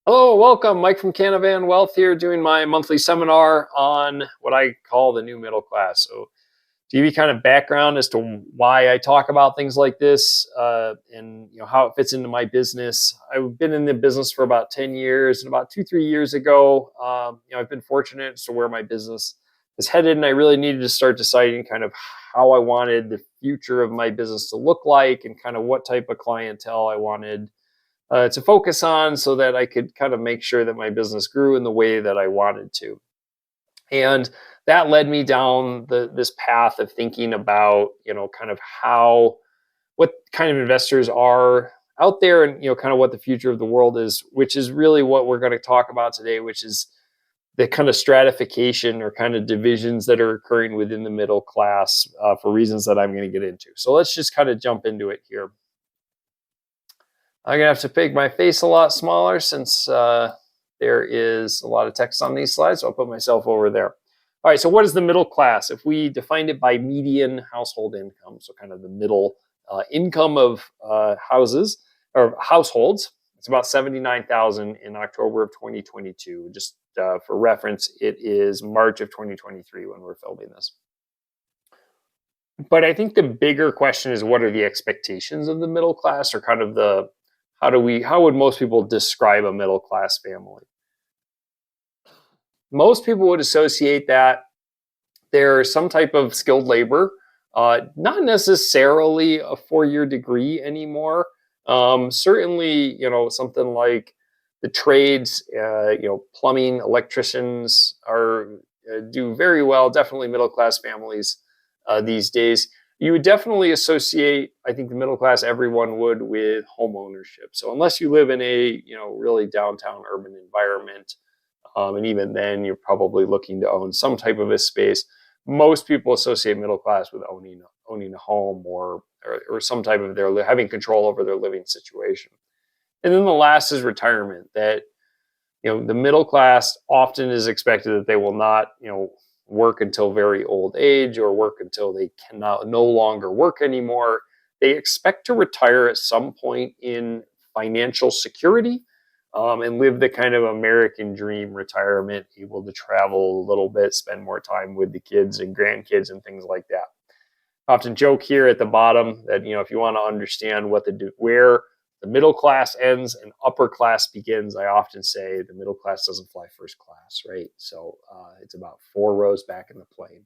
Hello, welcome. Mike from Canavan Wealth here doing my monthly seminar on what I call the new middle class. So, to give you kind of background as to why I talk about things like this and how it fits into my business. I've been in the business for about 10 years, and about 2, 3 years ago, I've been fortunate as to where my business is headed, and I really needed to start deciding kind of how I wanted the future of my business to look like and kind of what type of clientele I wanted to focus on so that I could kind of make sure that my business grew in the way that I wanted to. And that led me down this path of thinking about, kind of what kind of investors are out there and, kind of what the future of the world is, which is really what we're going to talk about today, which is the kind of stratification or kind of divisions that are occurring within the middle class for reasons that I'm going to get into. So let's just kind of jump into it here. I'm gonna have to make my face a lot smaller since there is a lot of text on these slides, so I'll put myself over there. All right, so what is the middle class? If we defined it by median household income, so kind of the middle income of houses or households, it's about 79,000 in October of 2022. Just for reference, it is March of 2023 when we're filming this. But I think the bigger question is, what are the expectations of the middle class, or kind of how would most people describe a middle class family? Most people would associate that there's some type of skilled labor, not necessarily a 4-year degree anymore. Certainly, something like the trades, plumbing, electricians do very well. Definitely middle class families these days. You would definitely associate, I think, the middle class, everyone would, with home ownership. So unless you live in a really downtown urban environment, and even then you're probably looking to own some type of a space, most people associate middle class with owning a home or some type of having control over their living situation. And then the last is retirement. That the middle class often is expected that they will not work until very old age or work until they cannot no longer work anymore. They expect to retire at some point in financial security and live the kind of American dream retirement, able to travel a little bit, spend more time with the kids and grandkids and things like that. I often joke here at the bottom that if you want to understand where the middle class ends and upper class begins, I often say the middle class doesn't fly first class, right? So it's about 4 rows back in the plane.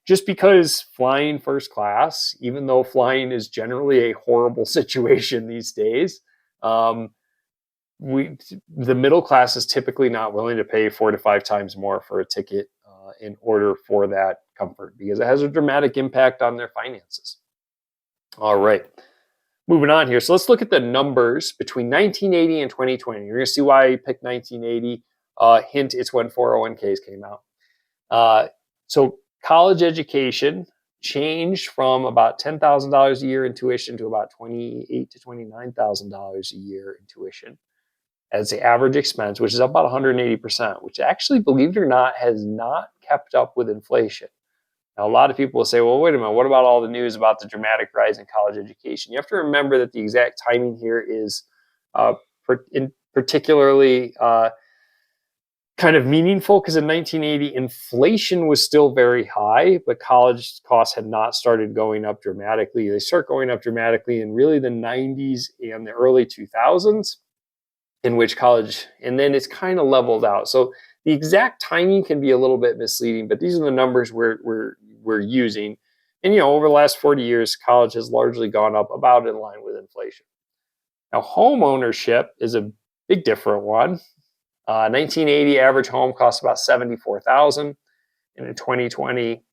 Just because flying first class, even though flying is generally a horrible situation these days, the middle class is typically not willing to pay 4 to 5 times more for a ticket in order for that comfort, because it has a dramatic impact on their finances. All right. Moving on here. So let's look at the numbers between 1980 and 2020. You're going to see why I picked 1980. Hint, it's when 401ks came out. So college education changed from about $10,000 a year in tuition to about $28,000 to $29,000 a year in tuition as the average expense, which is up about 180%, which actually, believe it or not, has not kept up with inflation. Now, a lot of people will say, well, wait a minute, what about all the news about the dramatic rise in college education? You have to remember that the exact timing here is particularly kind of meaningful, because in 1980, inflation was still very high, but college costs had not started going up dramatically. They start going up dramatically in really the 90s and the early 2000s, in which college, and then it's kind of leveled out. So the exact timing can be a little bit misleading, but these are the numbers we're using. And over the last 40 years, college has largely gone up about in line with inflation. Now, home ownership is a big different one. 1980 average home costs about $74,000, and in 2020,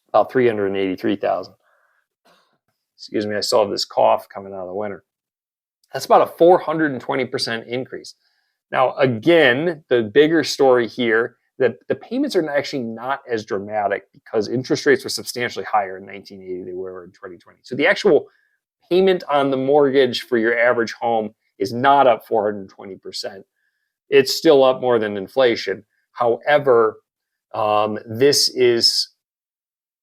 about $383,000. Excuse me, I still have this cough coming out of the winter. That's about a 420% increase. Now, again, the bigger story here, that the payments are actually not as dramatic because interest rates were substantially higher in 1980 than they were in 2020. So the actual payment on the mortgage for your average home is not up 420%. It's still up more than inflation. However, this is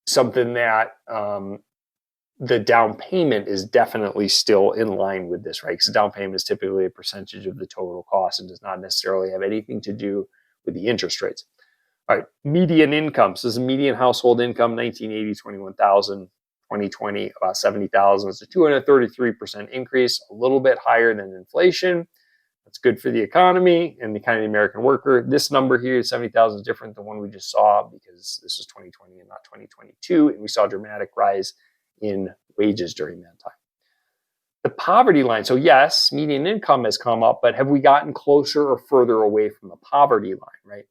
something that the down payment is definitely still in line with this, right? Because the down payment is typically a percentage of the total cost and does not necessarily have anything to do with the interest rates. All right, median income. So this is median household income, 1980, 21,000. 2020, about 70,000. It's a 233% increase, a little bit higher than inflation. That's good for the economy and the kind of the American worker. This number here, 70,000, is different than the one we just saw because this was 2020 and not 2022. And we saw a dramatic rise in wages during that time. The poverty line. So yes, median income has come up, but have we gotten closer or further away from the poverty line, right?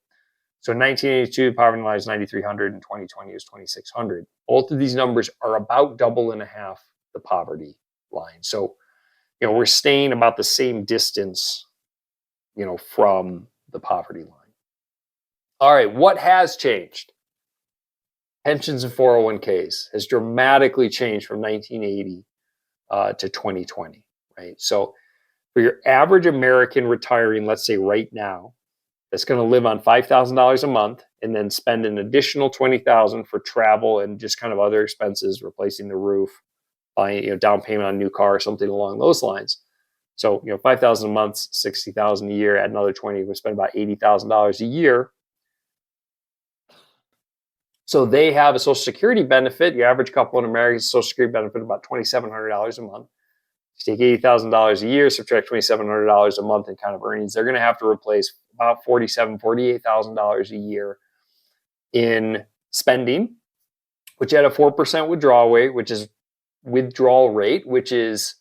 So in 1982, the poverty line was 9,300, and 2020 is 2,600. Both of these numbers are about double and a half the poverty line. So, we're staying about the same distance, from the poverty line. All right, what has changed? Pensions and 401ks has dramatically changed from 1980 to 2020, right? So for your average American retiring, let's say right now, that's going to live on $5,000 a month and then spend an additional $20,000 for travel and just kind of other expenses, replacing the roof, buying, down payment on a new car, something along those lines. So, $5,000 a month, $60,000 a year, add another 20, we spend about $80,000 a year. So they have a Social Security benefit. Your average couple in America, Social Security benefit about $2,700 a month. You take $80,000 a year, subtract $2,700 a month in kind of earnings, they're going to have to replace about $47,000, $48,000 a year in spending, which at a 4% withdrawal rate, which is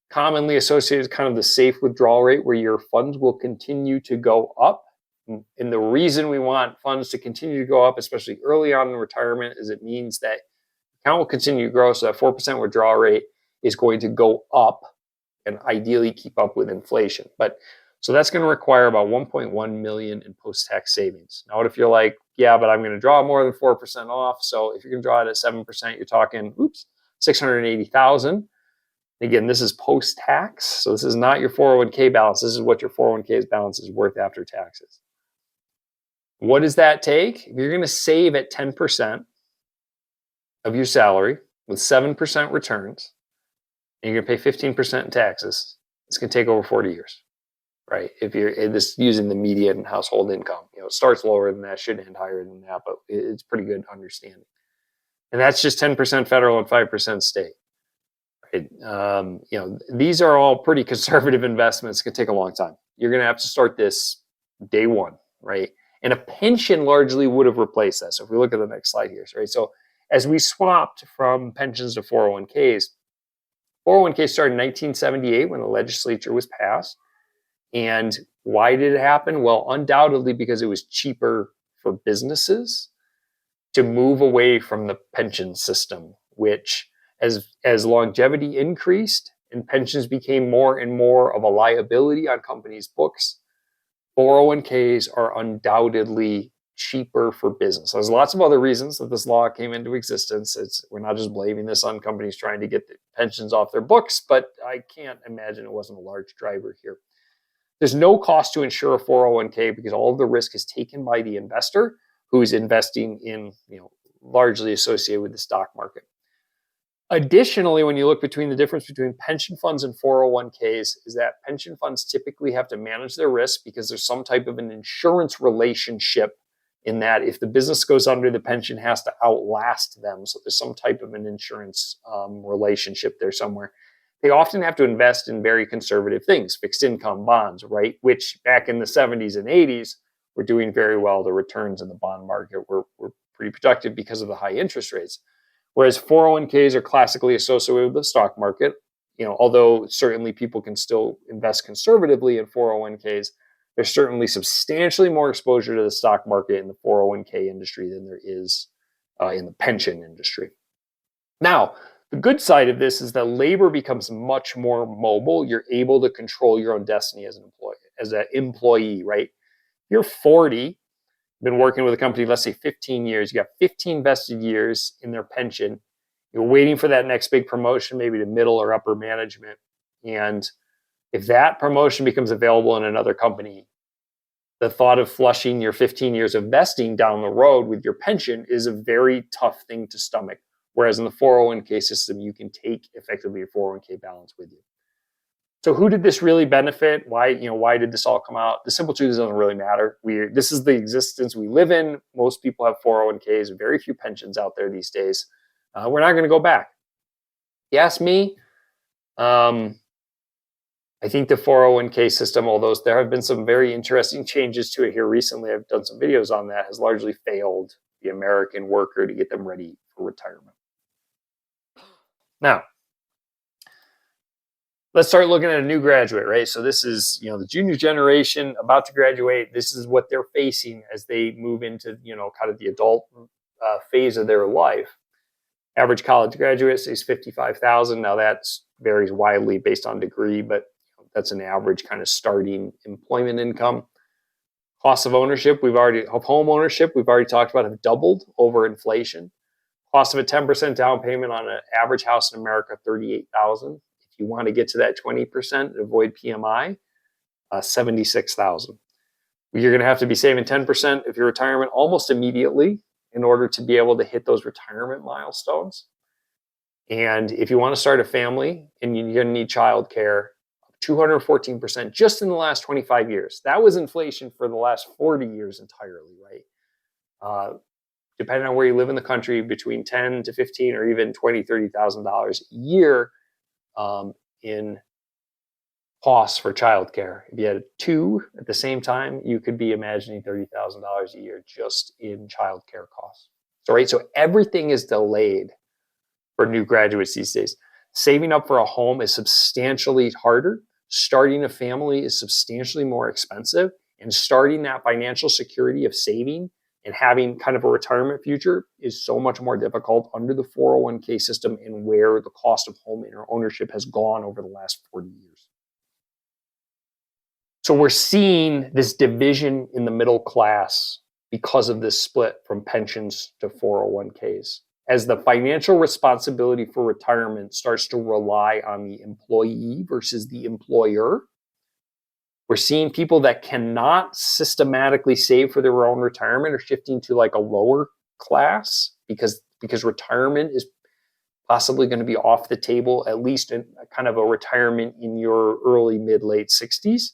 commonly associated with kind of the safe withdrawal rate where your funds will continue to go up. And the reason we want funds to continue to go up, especially early on in retirement, is it means that account will continue to grow. So that 4% withdrawal rate is going to go up and ideally keep up with inflation. So that's going to require about 1.1 million in post-tax savings. Now, what if you're like, yeah, but I'm going to draw more than 4% off. So if you're going to draw it at 7%, you're talking, 680,000. Again, this is post-tax. So this is not your 401k balance. This is what your 401k's balance is worth after taxes. What does that take? If you're going to save at 10% of your salary with 7% returns, and you're going to pay 15% in taxes, it's going to take over 40 years, right? If you're this using the median household income, it starts lower than that, should end higher than that, but it's pretty good understanding. And that's just 10% federal and 5% state. Right? These are all pretty conservative investments. It's going to take a long time. You're going to have to start this day one, right? And a pension largely would have replaced that. So if we look at the next slide here, right? So as we swapped from pensions to 401ks, 401k started in 1978 when the legislature was passed. And why did it happen? Well, undoubtedly because it was cheaper for businesses to move away from the pension system, which as longevity increased and pensions became more and more of a liability on companies' books, 401ks are undoubtedly cheaper for business. There's lots of other reasons that this law came into existence. We're not just blaming this on companies trying to get the pensions off their books, but I can't imagine it wasn't a large driver here. There's no cost to insure a 401k because all of the risk is taken by the investor who's investing in, largely associated with the stock market. Additionally, when you look between the difference between pension funds and 401ks is that pension funds typically have to manage their risk because there's some type of an insurance relationship in that if the business goes under, the pension has to outlast them. So there's some type of an insurance relationship there somewhere. They often have to invest in very conservative things, fixed income bonds, right? Which back in the 70s and 80s were doing very well. The returns in the bond market were pretty productive because of the high interest rates. Whereas 401ks are classically associated with the stock market, although certainly people can still invest conservatively in 401ks, there's certainly substantially more exposure to the stock market in the 401k industry than there is in the pension industry. Now, the good side of this is that labor becomes much more mobile. You're able to control your own destiny as an employee, right? You're 40, been working with a company, let's say 15 years, you got 15 vested years in their pension. You're waiting for that next big promotion, maybe to middle or upper management. And if that promotion becomes available in another company, the thought of flushing your 15 years of vesting down the road with your pension is a very tough thing to stomach. Whereas in the 401k system, you can take effectively your 401k balance with you. So who did this really benefit? Why did this all come out? The simple truth is it doesn't really matter. This is the existence we live in. Most people have 401ks, very few pensions out there these days. We're not going to go back. You ask me, I think the 401k system, although there have been some very interesting changes to it here recently, I've done some videos on that, has largely failed the American worker to get them ready for retirement. Now, let's start looking at a new graduate, right? So this is, the junior generation about to graduate. This is what they're facing as they move into, kind of the adult phase of their life. Average college graduate is 55,000. Now that varies widely based on degree, but that's an average kind of starting employment income. Cost of ownership, home ownership, we've already talked about, have doubled over inflation. Cost of a 10% down payment on an average house in America, $38,000. If you want to get to that 20%, avoid PMI, $76,000. You're going to have to be saving 10% of your retirement almost immediately in order to be able to hit those retirement milestones. And if you want to start a family and you're going to need childcare, 214% just in the last 25 years. That was inflation for the last 40 years entirely, right? Depending on where you live in the country, between 10 to 15 or even $20,000, $30,000 a year in costs for childcare. If you had two at the same time, you could be imagining $30,000 a year just in childcare costs. So everything is delayed for new graduates these days. Saving up for a home is substantially harder. Starting a family is substantially more expensive. And starting that financial security of saving and having kind of a retirement future is so much more difficult under the 401k system and where the cost of home ownership has gone over the last 40 years. So we're seeing this division in the middle class because of this split from pensions to 401ks. As the financial responsibility for retirement starts to rely on the employee versus the employer, we're seeing people that cannot systematically save for their own retirement are shifting to like a lower class because retirement is possibly going to be off the table, at least in kind of a retirement in your early, mid, late 60s.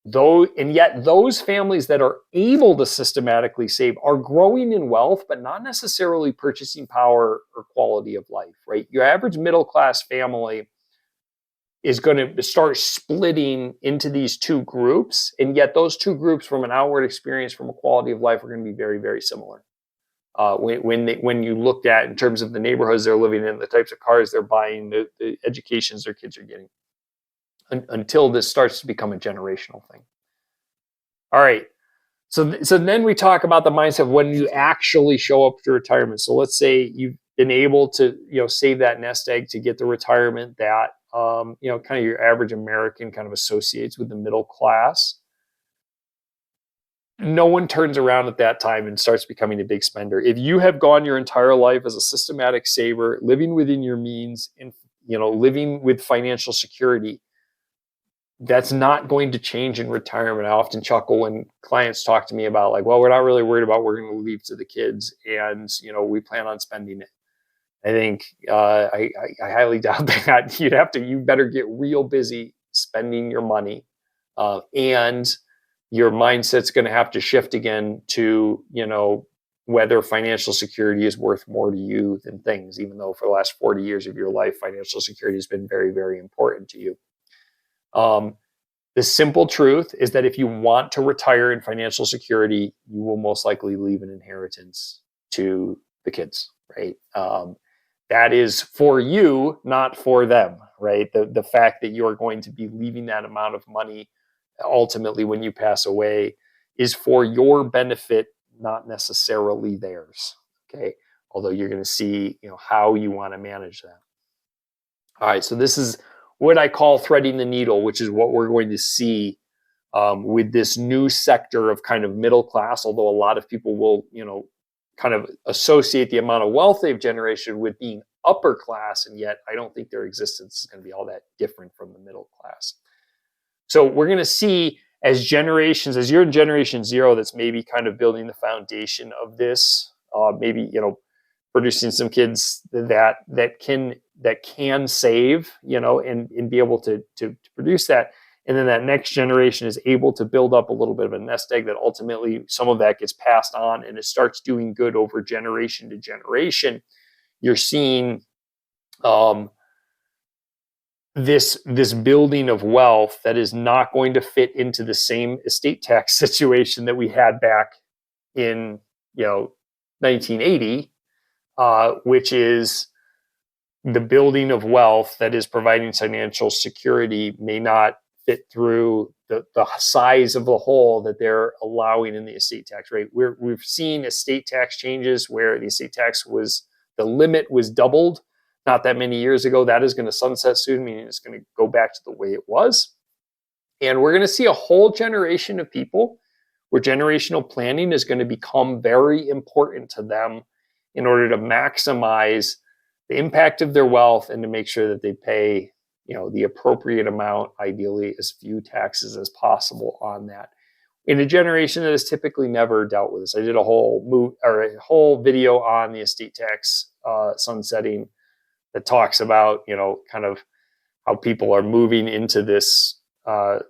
And yet those families that are able to systematically save are growing in wealth, but not necessarily purchasing power or quality of life, right? Your average middle class family is going to start splitting into these two groups. And yet those two groups from an outward experience, from a quality of life, are going to be very, very similar. When you looked at in terms of the neighborhoods they're living in, the types of cars they're buying, the educations their kids are getting, until this starts to become a generational thing. All right. So then we talk about the mindset of when you actually show up to retirement. So let's say you've been able to, save that nest egg to get the retirement that, kind of your average American kind of associates with the middle class. No one turns around at that time and starts becoming a big spender. If you have gone your entire life as a systematic saver, living within your means and, living with financial security, that's not going to change in retirement. I often chuckle when clients talk to me about like, well, we're not really worried about what we're going to leave to the kids, and we plan on spending it. I think I highly doubt that. You better get real busy spending your money, and your mindset's going to have to shift again to whether financial security is worth more to you than things. Even though for the last 40 years of your life, financial security has been very, very important to you. The simple truth is that if you want to retire in financial security, you will most likely leave an inheritance to the kids, right? That is for you, not for them, right? The fact that you're going to be leaving that amount of money ultimately when you pass away is for your benefit, not necessarily theirs, okay? Although you're going to see, how you want to manage that. All right, so this is what I call threading the needle, which is what we're going to see with this new sector of kind of middle class, although a lot of people will, kind of associate the amount of wealth they've generated with being upper class, and yet I don't think their existence is going to be all that different from the middle class. So we're going to see as you're in generation zero, that's maybe kind of building the foundation of this, maybe, producing some kids that can save, and be able to produce that. And then that next generation is able to build up a little bit of a nest egg that ultimately some of that gets passed on and it starts doing good over generation to generation. You're seeing this building of wealth that is not going to fit into the same estate tax situation that we had back in 1980, which is the building of wealth that is providing financial security may not fit through the size of the hole that they're allowing in the estate tax rate. We've seen estate tax changes where the estate tax the limit was doubled not that many years ago. That is going to sunset soon, meaning it's going to go back to the way it was. And we're going to see a whole generation of people where generational planning is going to become very important to them in order to maximize the impact of their wealth and to make sure that they pay, the appropriate amount, ideally as few taxes as possible on that. In a generation that has typically never dealt with this, I did a whole video on the estate tax sunsetting that talks about, kind of how people are moving into this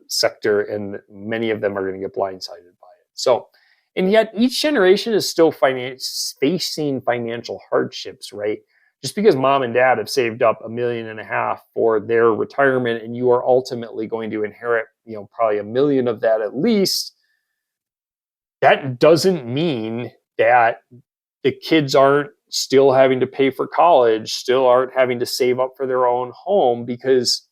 sector, and many of them are going to get blindsided by it. So, and yet each generation is still facing financial hardships, right? Just because mom and dad have saved up $1.5 million for their retirement, and you are ultimately going to inherit, probably $1 million of that at least, that doesn't mean that the kids aren't still having to pay for college, still aren't having to save up for their own home, because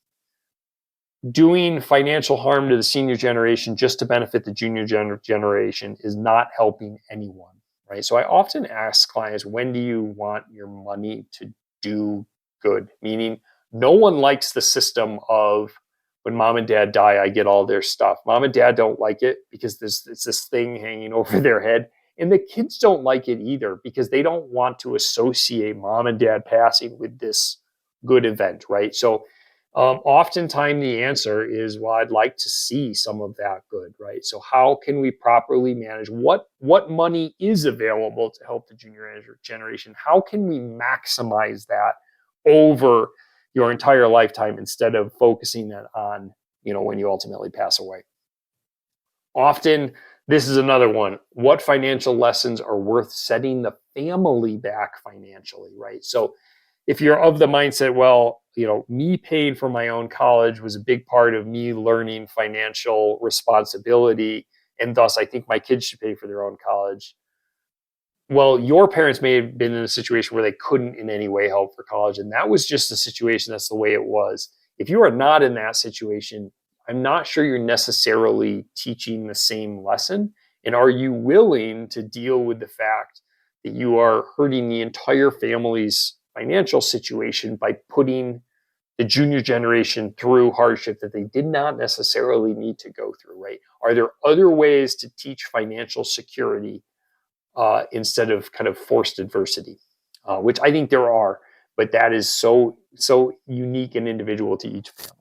doing financial harm to the senior generation just to benefit the junior generation is not helping anyone, right? So I often ask clients, when do you want your money to do good? Meaning, no one likes the system of when mom and dad die, I get all their stuff. Mom and dad don't like it because it's this thing hanging over their head. And the kids don't like it either because they don't want to associate mom and dad passing with this good event, right? So oftentimes the answer is, well, I'd like to see some of that good, right? So how can we properly manage what money is available to help the junior generation? How can we maximize that over your entire lifetime instead of focusing that on, when you ultimately pass away? Often, this is another one. What financial lessons are worth setting the family back financially, right? So if you're of the mindset, well, me paying for my own college was a big part of me learning financial responsibility, and thus I think my kids should pay for their own college. Well, your parents may have been in a situation where they couldn't in any way help for college, and that was just a situation. That's the way it was. If you are not in that situation, I'm not sure you're necessarily teaching the same lesson. And are you willing to deal with the fact that you are hurting the entire family's financial situation by putting the junior generation through hardship that they did not necessarily need to go through, right? Are there other ways to teach financial security instead of kind of forced adversity, which I think there are, but that is so unique and individual to each family.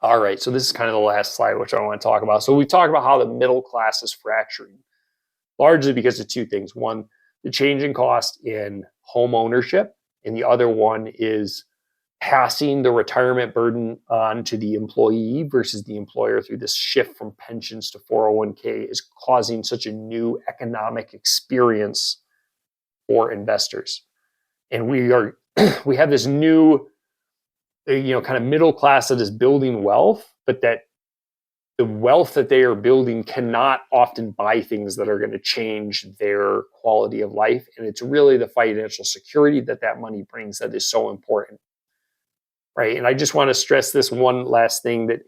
All right, so this is kind of the last slide, which I want to talk about. So we talked about how the middle class is fracturing, largely because of two things. One, the change in cost in home ownership, and the other one is passing the retirement burden on to the employee versus the employer through this shift from pensions to 401k is causing such a new economic experience for investors. And we have this new, kind of middle class that is building wealth, but that the wealth that they are building cannot often buy things that are going to change their quality of life. And it's really the financial security that money brings that is so important. Right. And I just want to stress this one last thing, that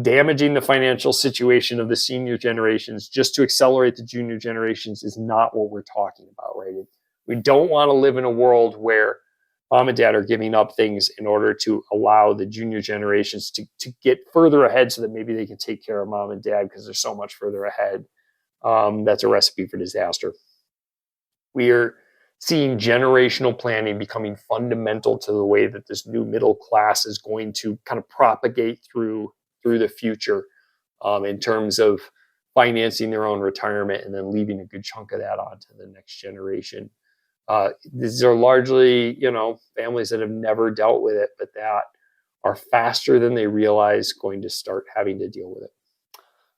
damaging the financial situation of the senior generations just to accelerate the junior generations is not what we're talking about, right? We don't want to live in a world where mom and dad are giving up things in order to allow the junior generations to get further ahead so that maybe they can take care of mom and dad because they're so much further ahead. That's a recipe for disaster. We are seeing generational planning becoming fundamental to the way that this new middle class is going to kind of propagate through the future in terms of financing their own retirement and then leaving a good chunk of that on to the next generation. These are largely, families that have never dealt with it, but that are faster than they realize going to start having to deal with it.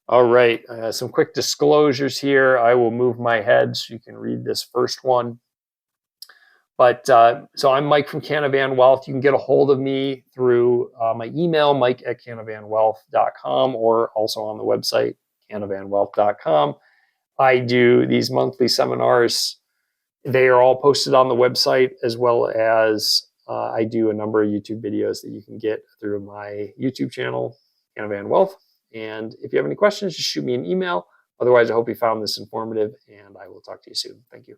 All right, some quick disclosures here. I will move my head so you can read this first one. But so I'm Mike from Canavan Wealth. You can get a hold of me through my email, mike@canavanwealth.com, or also on the website, canavanwealth.com. I do these monthly seminars. They are all posted on the website, as well as I do a number of YouTube videos that you can get through my YouTube channel, Canavan Wealth. And if you have any questions, just shoot me an email. Otherwise, I hope you found this informative, and I will talk to you soon. Thank you.